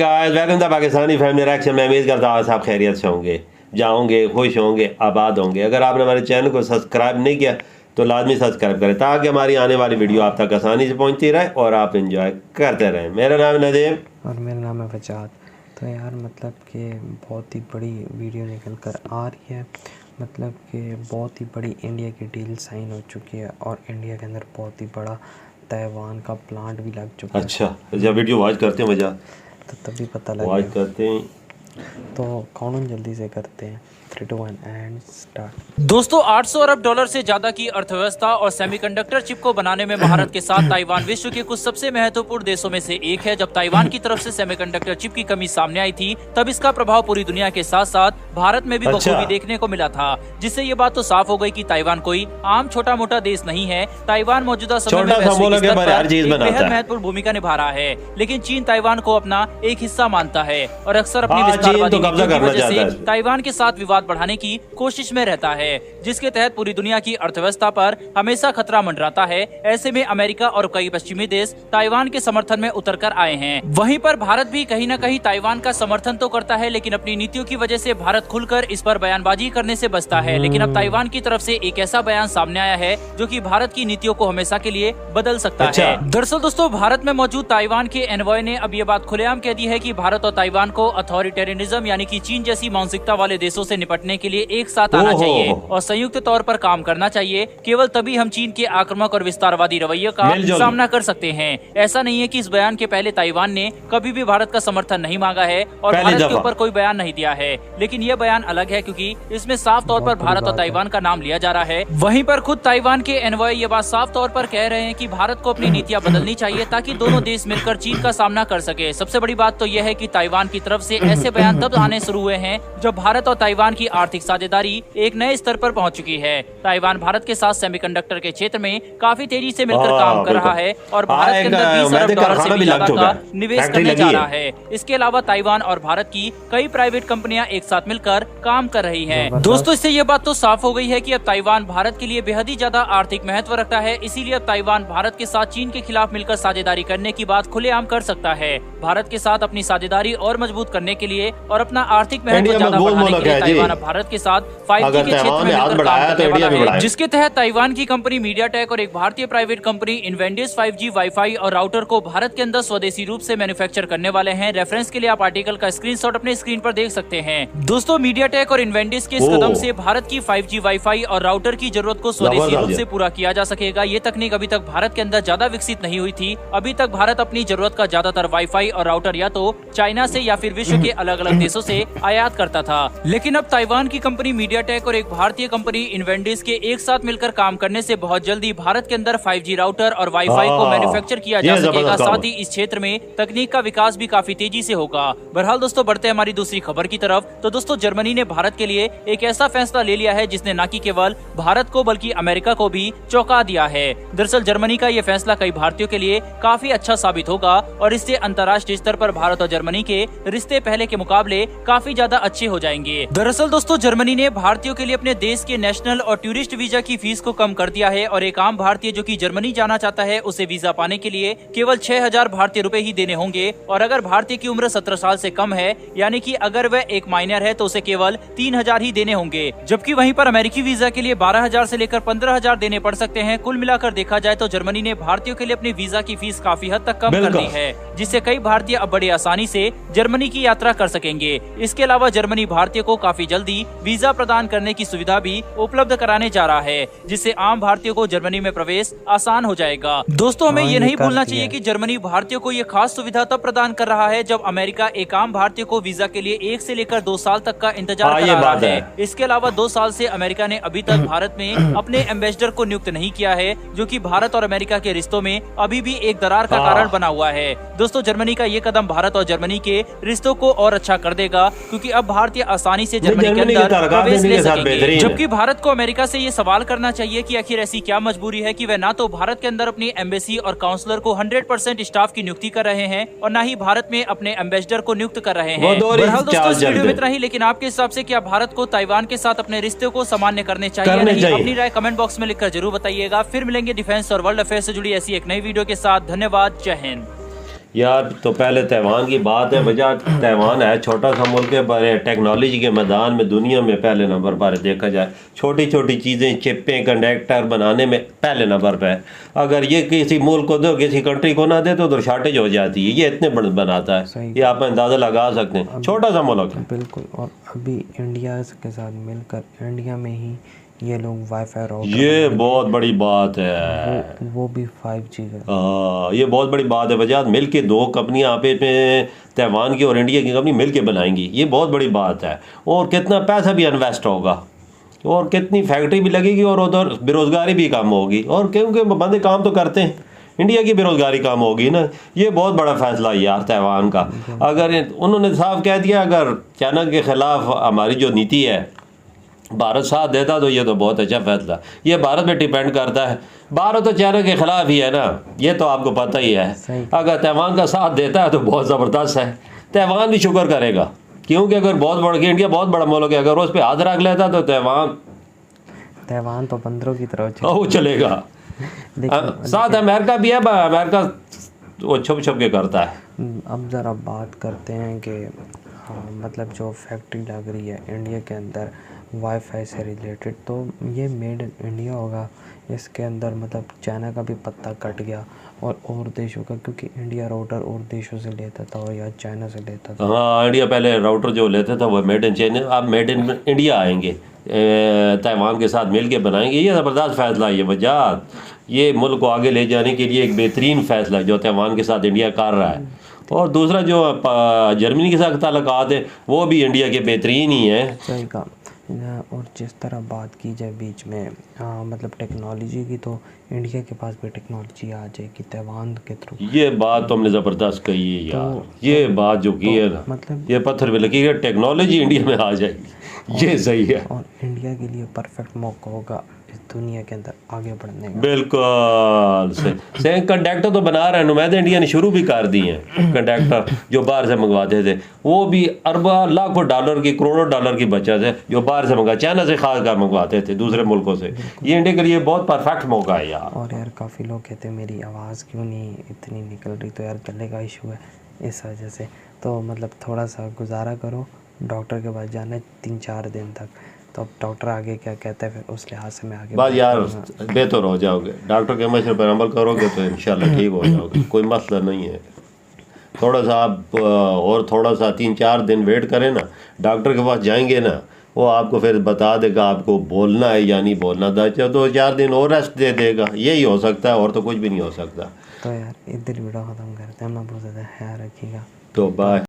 Guys, welcome to Pakistani family reaction. मैं उम्मीद करता हूँ आप खैरियत से होंगे, जाओगे, खुश होंगे, आबाद होंगे। अगर आपने हमारे चैनल को सब्सक्राइब नहीं किया तो लाजमी सब्सक्राइब करें ताकि हमारी आने वाली वीडियो आप तक आसानी से पहुँचती रहे और आप इंजॉय करते रहें। मेरा नाम है नदीम और मेरा नाम है वजाद। तो यार मतलब कि बहुत ही बड़ी वीडियो निकल कर आ रही है। मतलब कि बहुत ही बड़ी इंडिया की डील साइन हो चुकी है और इंडिया के अंदर बहुत ही बड़ा ताइवान का प्लांट भी लग चुका है। अच्छा, जब वीडियो वॉच करते हैं मजा तो तभी पता लगा। वॉच करते हैं तो काउंट जल्दी से करते हैं। 3, 2, 1 एंड स्टार्ट। दोस्तों 800 अरब डॉलर से ज्यादा की अर्थव्यवस्था और सेमीकंडक्टर चिप को बनाने में भारत के साथ ताइवान विश्व के कुछ सबसे महत्वपूर्ण देशों में से एक है। जब ताइवान की तरफ से सेमीकंडक्टर चिप की कमी सामने आई थी तब इसका प्रभाव पूरी दुनिया के साथ साथ भारत में भी बखूबी देखने को मिला था, जिससे ये बात तो साफ हो गई कि ताइवान कोई आम छोटा मोटा देश नहीं है। ताइवान मौजूदा समय में वैश्विक स्तर पर बेहद महत्वपूर्ण भूमिका निभा रहा है, लेकिन चीन ताइवान को अपना एक हिस्सा मानता है और अक्सर अपनी विस्तारवादी नीतियों की वजह से ताइवान के साथ विवाद बढ़ाने की कोशिश में रहता है, जिसके तहत पूरी दुनिया की अर्थव्यवस्था पर हमेशा खतरा मंडराता है। ऐसे में अमेरिका और कई पश्चिमी देश ताइवान के समर्थन में उतर कर आए हैं। वहीं पर भारत भी कहीं न कहीं ताइवान का समर्थन तो करता है, लेकिन अपनी नीतियों की वजह से भारत खुलकर इस पर बयानबाजी करने से बचता है। लेकिन अब ताइवान की तरफ से एक ऐसा बयान सामने आया है जो कि भारत की नीतियों को हमेशा के लिए बदल सकता है। दरअसल दोस्तों, भारत में मौजूद ताइवान के एनवॉय ने अब ये बात खुलेआम कह दी है कि भारत और ताइवान को अथॉरिटेरियनिज्म यानी कि चीन जैसी मानसिकता वाले देशों से निपटने के लिए एक साथ आना चाहिए और संयुक्त तौर पर काम करना चाहिए। केवल तभी हम चीन के आक्रामक और विस्तारवादी रवैये का सामना कर सकते हैं। ऐसा नहीं है कि इस बयान के पहले ताइवान ने कभी भी भारत का समर्थन नहीं मांगा है और भारत के ऊपर कोई बयान नहीं दिया है, लेकिन यह बयान अलग है क्योंकि इसमें साफ तौर पर भारत और ताइवान का नाम लिया जा रहा है। वहीं पर खुद ताइवान के एनवॉय ये बात साफ तौर पर कह रहे हैं कि भारत को अपनी नीतियां बदलनी चाहिए ताकि दोनों देश मिलकर चीन का सामना कर सके। सबसे बड़ी बात तो यह है कि ताइवान की तरफ से ऐसे बयान तब आने शुरू हुए हैं जब भारत और ताइवान की आर्थिक साझेदारी एक नए स्तर पर पहुंच चुकी है। ताइवान भारत के साथ सेमीकंडक्टर के क्षेत्र में काफी तेजी से मिलकर काम कर रहा है और भारत के अंदर 20 अरब डॉलर से भी ज्यादा का निवेश करने जा रहा है। इसके अलावा ताइवान और भारत की कई प्राइवेट कंपनियां एक साथ मिलकर काम कर रही हैं। दोस्तों, इससे ये बात तो साफ हो गई है कि अब ताइवान भारत के लिए बेहद ही ज्यादा आर्थिक महत्व रखता है। इसीलिए अब ताइवान भारत के साथ चीन के खिलाफ मिलकर साझेदारी करने की बात खुलेआम कर सकता है। भारत के साथ अपनी साझेदारी और मजबूत करने के लिए और अपना आर्थिक महत्व ज्यादा बढ़ाने के लिए ताइवान अब भारत के साथ 5G के क्षेत्र में मिलकर काम करने वाला है, जिसके तहत ताइवान की कंपनी मीडियाटेक और एक भारतीय प्राइवेट कंपनी इन्वेंडिस 5G वाईफाई और राउटर को भारत के अंदर स्वदेशी रूप से मैन्युफैक्चर करने वाले हैं। रेफरेंस के लिए आप आर्टिकल का स्क्रीनशॉट अपने स्क्रीन पर देख सकते हैं। दोस्तों, मीडियाटेक और इन्वेंडिस के इस कदम से भारत की 5G वाईफाई और राउटर की जरूरत को स्वदेशी रूप से पूरा किया जा सकेगा। ये तकनीक अभी तक भारत के अंदर ज्यादा विकसित नहीं हुई थी। अभी तक भारत अपनी जरूरत का ज्यादातर वाईफाई और राउटर या तो चाइना से या फिर विश्व के अलग अलग देशों से आयात करता था, लेकिन अब ताइवान की कंपनी मीडियाटेक और एक भारतीय कंपनी इन्वेंडिस के एक साथ मिलकर काम करने से बहुत जल्दी भारत के अंदर 5G राउटर और वाईफाई को मैन्युफैक्चर किया जा सकेगा। साथ ही इस क्षेत्र में तकनीक का विकास भी काफी तेजी से होगा। बहरहाल दोस्तों, बढ़ते हैं हमारी दूसरी खबर की तरफ। तो दोस्तों, जर्मनी ने भारत के लिए एक ऐसा फैसला ले लिया है जिसने न कि केवल भारत को बल्कि अमेरिका को भी चौंका दिया है। दरअसल जर्मनी का ये फैसला कई भारतीयों के लिए काफी अच्छा साबित होगा और इससे अंतर्राष्ट्रीय स्तर पर भारत और जर्मनी के रिश्ते पहले के मुकाबले काफी ज्यादा अच्छे हो जाएंगे। दरअसल दोस्तों, जर्मनी ने भारतीयों के लिए अपने देश के नेशनल और टूरिस्ट वीजा की फीस को कम कर दिया है और एक आम भारतीय जो कि जर्मनी जाना चाहता है उसे वीजा पाने के लिए केवल 6000 भारतीय रुपए ही देने होंगे। और अगर भारतीय की उम्र 17 साल से कम है, यानी कि अगर वह एक माइनर है तो उसे केवल 3000 ही देने होंगे। जबकि वहीं पर अमेरिकी वीजा के लिए 12000 से लेकर 15000 देने पड़ सकते हैं। कुल मिलाकर देखा जाए तो जर्मनी ने भारतीयों के लिए अपनी वीजा की फीस काफी हद तक कम कर दी है, जिससे कई भारतीय अब बड़ी आसानी से जर्मनी की यात्रा कर सकेंगे। इसके अलावा जर्मनी भारतीय को काफी जल्दी वीजा प्रदान करने की सुविधा भी उपलब्ध कराने जा रहा है, जिससे आम भारतीयों को जर्मनी में प्रवेश आसान हो जाएगा। दोस्तों, हमें ये नहीं भूलना चाहिए कि जर्मनी भारतीयों को ये खास सुविधा तब प्रदान कर रहा है जब अमेरिका एक आम भारतीय को वीजा के लिए 1 से लेकर 2 साल तक का इंतजार करा रहा है। इसके अलावा 2 साल से अमेरिका ने अभी तक भारत में अपने एम्बेसडर को नियुक्त नहीं किया है, जो कि भारत और अमेरिका के रिश्तों में अभी भी एक दरार का कारण बना हुआ है। दोस्तों, जर्मनी का ये कदम भारत और जर्मनी के रिश्तों को और अच्छा कर देगा, क्योंकि अब भारतीय आसानी से जर्मनी के अंदर प्रवेश ले सकेंगे। जबकि भारत को अमेरिका से ये सवाल करना चाहिए कि आखिर ऐसी क्या मजबूरी है कि वह ना तो भारत के अंदर अपनी एम्बेसी और काउंसलर को 100% स्टाफ की नियुक्ति कर रहे हैं और न ही भारत में अपने एम्बेसडर को नियुक्त कर रहे हैं। बहरहाल दोस्तों, इस वीडियो में इतना ही, लेकिन आपके हिसाब से क्या भारत को ताइवान के साथ अपने रिश्तों को सामान्य करने चाहिए नहीं? अपनी राय कमेंट बॉक्स में लिखकर जरूर बताइएगा। फिर मिलेंगे डिफेंस और वर्ल्ड अफेयर से जुड़ी ऐसी एक नई वीडियो के साथ। धन्यवाद, जय हिंद। यार तो पहले ताइवान की बात है भैया। ताइवान है छोटा सा मुल्क है, पर टेक्नोलॉजी के मैदान में दुनिया में पहले नंबर पर है। देखा जाए छोटी छोटी चीज़ें, चिप्पें, कंडक्टर बनाने में पहले नंबर पर है। अगर ये किसी मुल्क को दो, किसी कंट्री को ना दे तो उधर शॉर्टेज हो जाती है। ये इतने बड़े बनाता है, ये आप अंदाज़ा लगा सकते हैं। छोटा सा मुल्क है बिल्कुल। और अभी इंडिया के साथ मिलकर इंडिया में ही ये लोग वाईफाई राउटर, ये बहुत बड़ी बात है। वो भी 5G का। ये बहुत बड़ी बात है वजह। मिल के दो कंपनियाँ आपस में, ताइवान की और इंडिया की कंपनी मिल के बनाएंगी, ये बहुत बड़ी बात है। और कितना पैसा भी इन्वेस्ट होगा और कितनी फैक्ट्री भी लगेगी और उधर बेरोज़गारी भी कम होगी। और क्योंकि बंदे काम तो करते हैं, इंडिया की बेरोज़गारी कम होगी ना। ये बहुत बड़ा फैसला है यार ताइवान का। अगर उन्होंने साफ कह दिया, अगर चाइना के ख़िलाफ़ हमारी जो नीति है भारत साथ देता तो ये तो बहुत अच्छा फैसला। ये भारत पे डिपेंड करता है। भारत तो चाइना के ख़िलाफ़ ही है ना, ये तो आपको पता ही है। अगर ताइवान का साथ देता है तो बहुत ज़बरदस्त है। ताइवान भी शुक्र करेगा, क्योंकि अगर बहुत बड़ा, इंडिया बहुत बड़ा मुल्क है, अगर उस पर हाथ रख लेता तो ताइवान तो बंदरों की तरह चलेगा। साथ अमेरिका भी है, अमेरिका वो छुप छुप के करता है। अब ज़रा बात करते हैं कि मतलब जो फैक्ट्री लग रही है इंडिया के अंदर वाईफाई से रिलेटेड, तो ये मेड इन इंडिया होगा। इसके अंदर मतलब चाइना का भी पत्ता कट गया और देशों का, क्योंकि इंडिया राउटर और देशों से लेता था और या चाइना से लेता था। हाँ, इंडिया पहले राउटर जो लेता था वो मेड इन चाइना, अब मेड इन इंडिया आएंगे, ताइवान के साथ मिल के बनाएंगे। ये ज़बरदस्त फ़ैसला है। ये वजह ये मुल्क को आगे ले जाने के लिए एक बेहतरीन फ़ैसला है जो ताइवान के साथ इंडिया कर रहा है। और दूसरा जो जर्मनी के साथ ताल्लुकात है वो भी इंडिया के बेहतरीन ही है। सही कहा। और जिस तरह बात की जाए बीच में मतलब टेक्नोलॉजी की, तो इंडिया के पास भी टेक्नोलॉजी आ जाएगी ताइवान के थ्रू। ये बात तुमने ज़बरदस्त कही है यार। ये बात जो की है ना, मतलब ये पत्थर पे लगी है, टेक्नोलॉजी इंडिया में आ जाएगी। ये सही है और इंडिया के लिए परफेक्ट मौका होगा इस दुनिया के अंदर आगे बढ़ने का। बिल्कुल सही। कंडक्टर तो बना रहे हैं, नुमाइंदे इंडिया ने शुरू भी कर दिए हैं। कंडक्टर जो बाहर से मंगवाते थे वो भी अरबा लाखों डॉलर की, करोड़ों डॉलर की बचत है जो बाहर से मंगा, चाइना से खास कर मंगवाते थे, दूसरे मुल्कों से। ये इंडिया के लिए बहुत परफेक्ट मौका है यार। और यार काफ़ी लोग कहते हैं मेरी आवाज़ क्यों नहीं इतनी निकल रही, तो यार गले का इशू है इस वजह से। तो मतलब थोड़ा सा गुजारा करो, डॉक्टर के पास जाना है 3-4 दिन तक। तो अब डॉक्टर आगे क्या कहता है फिर उस लिहाज से मैं आगे बस यार बेहतर हो जाओगे, डॉक्टर के मशवरे पर अमल करोगे तो इंशाल्लाह ठीक हो जाओगे, कोई मसला नहीं है। थोड़ा सा आप और थोड़ा सा 3-4 दिन वेट करें ना, डॉक्टर के पास जाएंगे ना, वो आपको फिर बता देगा आपको बोलना है या नहीं बोलना था। 2-4 दिन और रेस्ट दे देगा, यही हो सकता है और तो कुछ भी नहीं हो सकता। तो यार इधर वीडियो ख़त्म करते हैं। अपना बहुत ज़्यादा ख्याल रखिएगा। तो बाय।